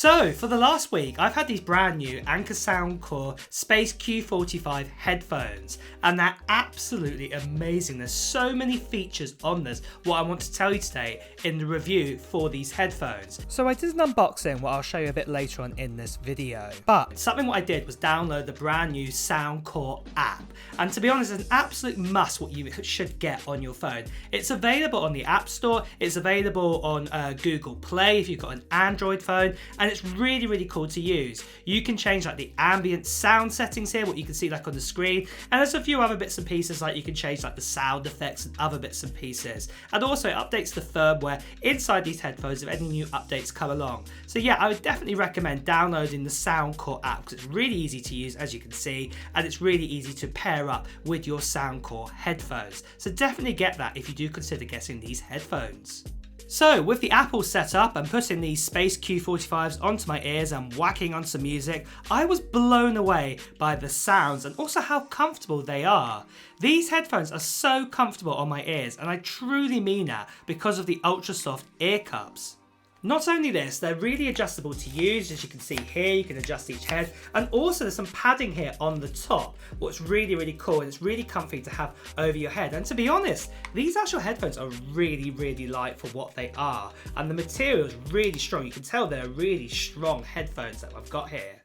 So for the last week, I've had these brand new Anker Soundcore Space Q45 headphones, and they're absolutely amazing. There's so many features on this, what I want to tell you today in the review for these headphones. So I did an unboxing, what I'll show you a bit later on in this video. But something what I did was download the brand new Soundcore app. And to be honest, it's an absolute must what you should get on your phone. It's available on the App Store, it's available on Google Play if you've got an Android phone, and it's really, really cool to use. You can change like the ambient sound settings here, what you can see like on the screen, and there's a few other bits and pieces like you can change like the sound effects and other bits and pieces. And also it updates the firmware inside these headphones if any new updates come along. So yeah, I would definitely recommend downloading the Soundcore app because it's really easy to use, as you can see, and it's really easy to pair up with your Soundcore headphones. So definitely get that if you do consider getting these headphones. So with the app all set up and putting these Space Q45s onto my ears and whacking on some music, I was blown away by the sounds and also how comfortable they are. These headphones are so comfortable on my ears, and I truly mean that because of the ultra soft ear cups. Not only this, they're really adjustable to use. As you can see here, you can adjust each head, and also there's some padding here on the top, what's really, really cool, and it's really comfy to have over your head. And to be honest, these actual headphones are really, really light for what they are, and the material is really strong. You can tell they're really strong headphones that I've got here.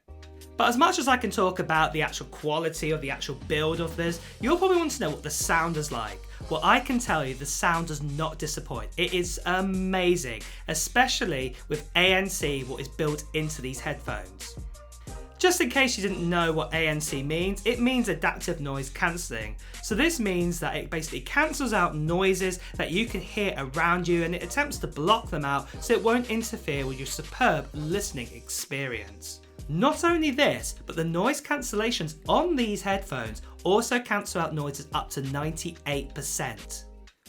But as much as I can talk about the actual quality of the actual build of this, you'll probably want to know what the sound is like. Well, I can tell you the sound does not disappoint. It is amazing, especially with ANC, what is built into these headphones. Just in case you didn't know what ANC means, it means adaptive noise cancelling. So this means that it basically cancels out noises that you can hear around you, and it attempts to block them out so it won't interfere with your superb listening experience. Not only this, but the noise cancellations on these headphones also cancel out noises up to 98%.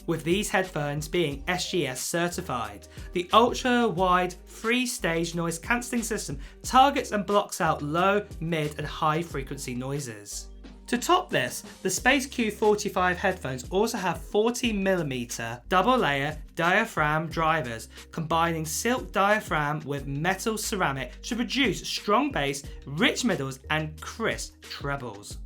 With these headphones being SGS certified, the ultra-wide 3-stage noise cancelling system targets and blocks out low, mid and high frequency noises. To top this, the Space Q45 headphones also have 40mm double layer diaphragm drivers, combining silk diaphragm with metal ceramic to produce strong bass, rich middles and crisp trebles.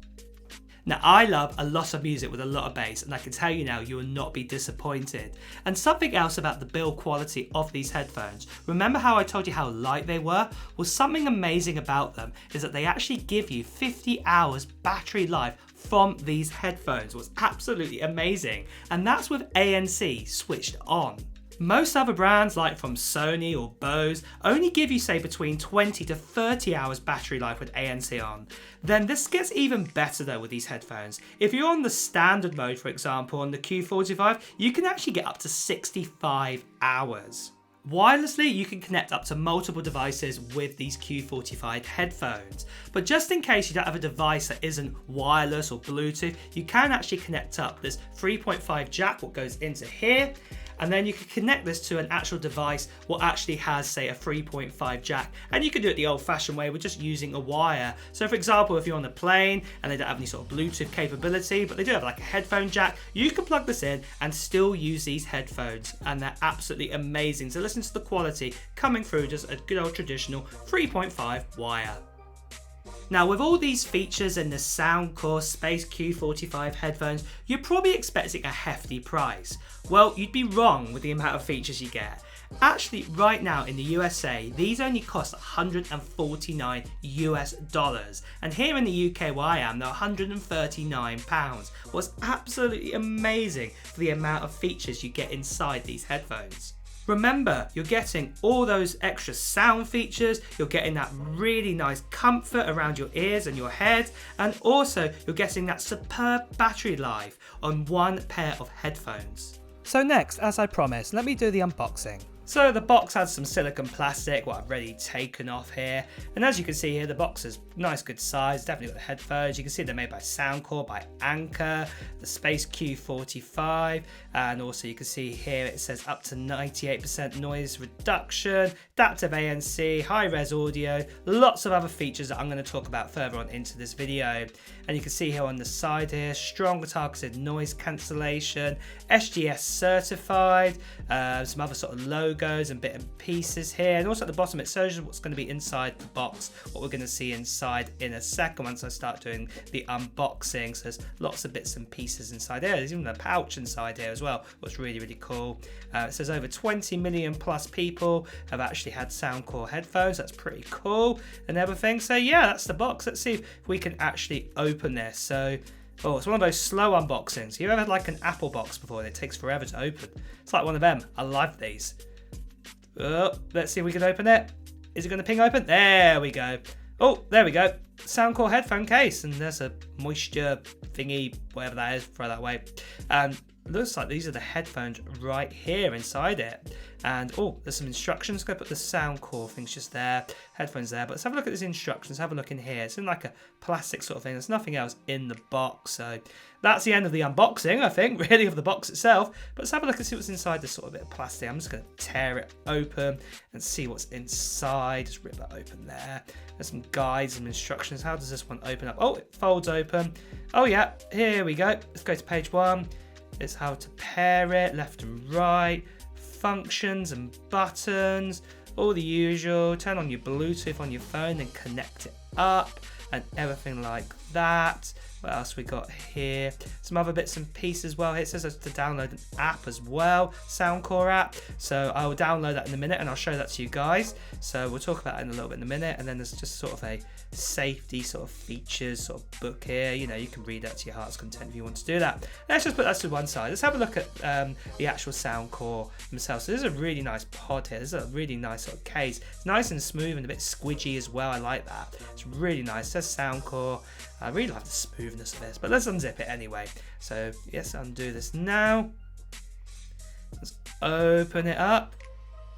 Now, I love a lot of music with a lot of bass, and I can tell you now, you will not be disappointed. And something else about the build quality of these headphones, remember how I told you how light they were? Well, something amazing about them is that they actually give you 50 hours battery life from these headphones. What's absolutely amazing, and that's with ANC switched on. Most other brands like from Sony or Bose only give you say between 20 to 30 hours battery life with ANC on. Then this gets even better though with these headphones. If you're on the standard mode, for example, on the Q45, you can actually get up to 65 hours. Wirelessly, you can connect up to multiple devices with these Q45 headphones. But just in case you don't have a device that isn't wireless or Bluetooth, you can actually connect up this 3.5 jack what goes into here, and then you can connect this to an actual device what actually has say a 3.5 jack, and you can do it the old-fashioned way with just using a wire. So for example, if you're on a plane and they don't have any sort of Bluetooth capability, but they do have like a headphone jack, you can plug this in and still use these headphones, and they're absolutely amazing. So listen to the quality coming through just a good old traditional 3.5 wire. Now, with all these features in the Soundcore Space Q45 headphones, you're probably expecting a hefty price. Well, you'd be wrong with the amount of features you get. Actually, right now in the USA, these only cost $149 US, and here in the UK where I am, they're £139. What's absolutely amazing for the amount of features you get inside these headphones. Remember, you're getting all those extra sound features, you're getting that really nice comfort around your ears and your head, and also you're getting that superb battery life on one pair of headphones. So next, as I promised, let me do the unboxing. So the box has some silicone plastic, what I've already taken off here, and as you can see here, the box is nice good size, definitely got the headphones. You can see they're made by Soundcore, by Anker, the Space Q45, and also you can see here it says up to 98% noise reduction, adaptive ANC, high-res audio, lots of other features that I'm going to talk about further on into this video. And you can see here on the side here, strong targeted noise cancellation, SGS certified, some other sort of logo logos and bit and pieces here, and also at the bottom it shows you what's going to be inside the box, what we're going to see inside in a second once I start doing the unboxing. So there's lots of bits and pieces inside here. There's even a pouch inside here as well, what's really, really cool. It says over 20 million plus people have actually had Soundcore headphones. That's pretty cool and everything. So yeah, that's the box. Let's see if we can actually open this. So oh, it's one of those slow unboxings. You ever had like an Apple box before and it takes forever to open? It's like one of them. I love these. Oh, let's see if we can open it. Is it going to ping open? There we go. Oh, there we go. Soundcore headphone case, and there's a moisture thingy, whatever that is, throw that away. And looks like these are the headphones right here inside it. And oh, there's some instructions. Go put the Soundcore things just there, headphones there. But let's have a look at these instructions. Have a look in here. It's in like a plastic sort of thing. There's nothing else in the box. So that's the end of the unboxing, I think, really, of the box itself. But let's have a look and see what's inside this sort of bit of plastic. I'm just going to tear it open and see what's inside. Just rip that open there. There's some guides and instructions. How does this one open up? Oh, it folds open. Oh yeah, here we go. Let's go to page 1. It's how to pair it, left and right, functions and buttons, all the usual. Turn on your Bluetooth on your phone and connect it up and everything like that. What else we got here? Some other bits and pieces as well. It says us to download an app as well, Soundcore app. So I will download that in a minute and I'll show that to you guys. So we'll talk about it in a little bit in a minute. And then there's just sort of a safety sort of features sort of book here. You know, you can read that to your heart's content if you want to do that. Let's just put that to one side. Let's have a look at the actual Soundcore themselves. So this is a really nice pod here. This is a really nice sort of case. It's nice and smooth and a bit squidgy as well. I like that. It's really nice. It says Soundcore. I really like the smoothness of this, but let's unzip it anyway. So yes, undo this now. Let's open it up.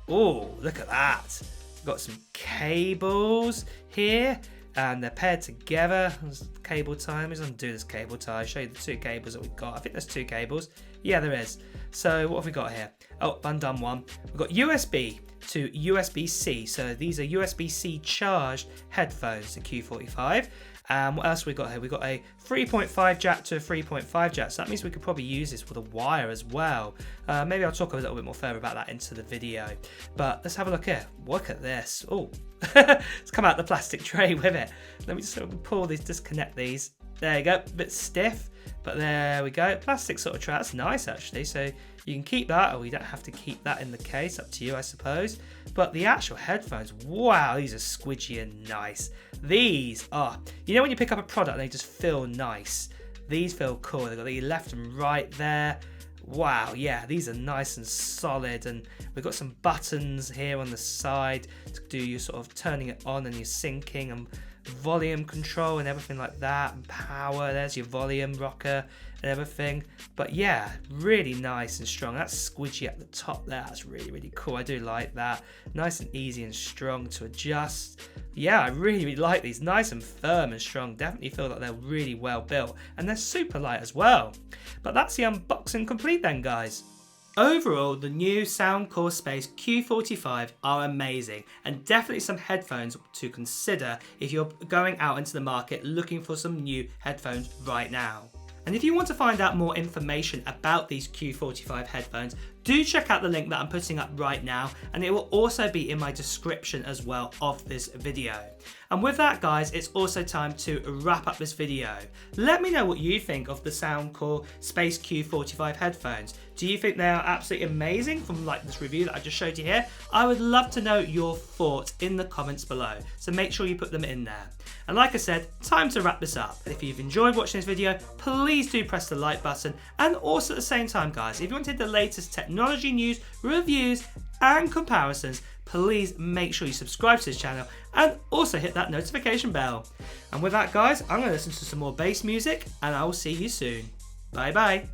Oh, look at that. We've got some cables here and they're paired together. There's cable tie. Let's undo this cable tie. Show you the 2 cables that we've got. I think there's 2 cables. Yeah, there is. So what have we got here? Oh, undone one. We've got USB to USB-C. So these are USB-C charged headphones, the Q45. What else we got here? We've got a 3.5 jack to a 3.5 jack, so that means we could probably use this with a wire as well. Maybe I'll talk a little bit more further about that into the video. But let's have a look here. Look at this. Oh, it's come out the plastic tray with it. Let me just sort of pull these, disconnect these. There you go, a bit stiff, but there we go. Plastic sort of tray, that's nice actually. So you can keep that, or you don't have to keep that in the case, up to you I suppose. But the actual headphones, wow, these are squidgy and nice. These are, you know when you pick up a product and they just feel nice? These feel cool, they've got the left and right there. Wow, yeah, these are nice and solid, and we've got some buttons here on the side to do your sort of turning it on and your syncing and volume control and everything like that, and power. There's your volume rocker and everything. But yeah, really nice and strong. That's squidgy at the top there. That's really, really cool. I do like that. Nice and easy and strong to adjust. Yeah, I really, really like these. Nice and firm and strong. Definitely feel that they're really well built, and they're super light as well. But that's the unboxing complete then, guys. Overall, the new Soundcore Space Q45 are amazing, and definitely some headphones to consider if you're going out into the market looking for some new headphones right now. And if you want to find out more information about these Q45 headphones, do check out the link that I'm putting up right now, and it will also be in my description as well of this video. And with that, guys, it's also time to wrap up this video. Let me know what you think of the Soundcore Space Q45 headphones. Do you think they are absolutely amazing from like this review that I just showed you here? I would love to know your thoughts in the comments below, so make sure you put them in there. And like I said, time to wrap this up. If you've enjoyed watching this video, please do press the like button, and also at the same time, guys, if you wanted the latest technology news, reviews and comparisons, please make sure you subscribe to this channel and also hit that notification bell. And with that, guys, I'm going to listen to some more bass music, and I will see you soon. Bye bye.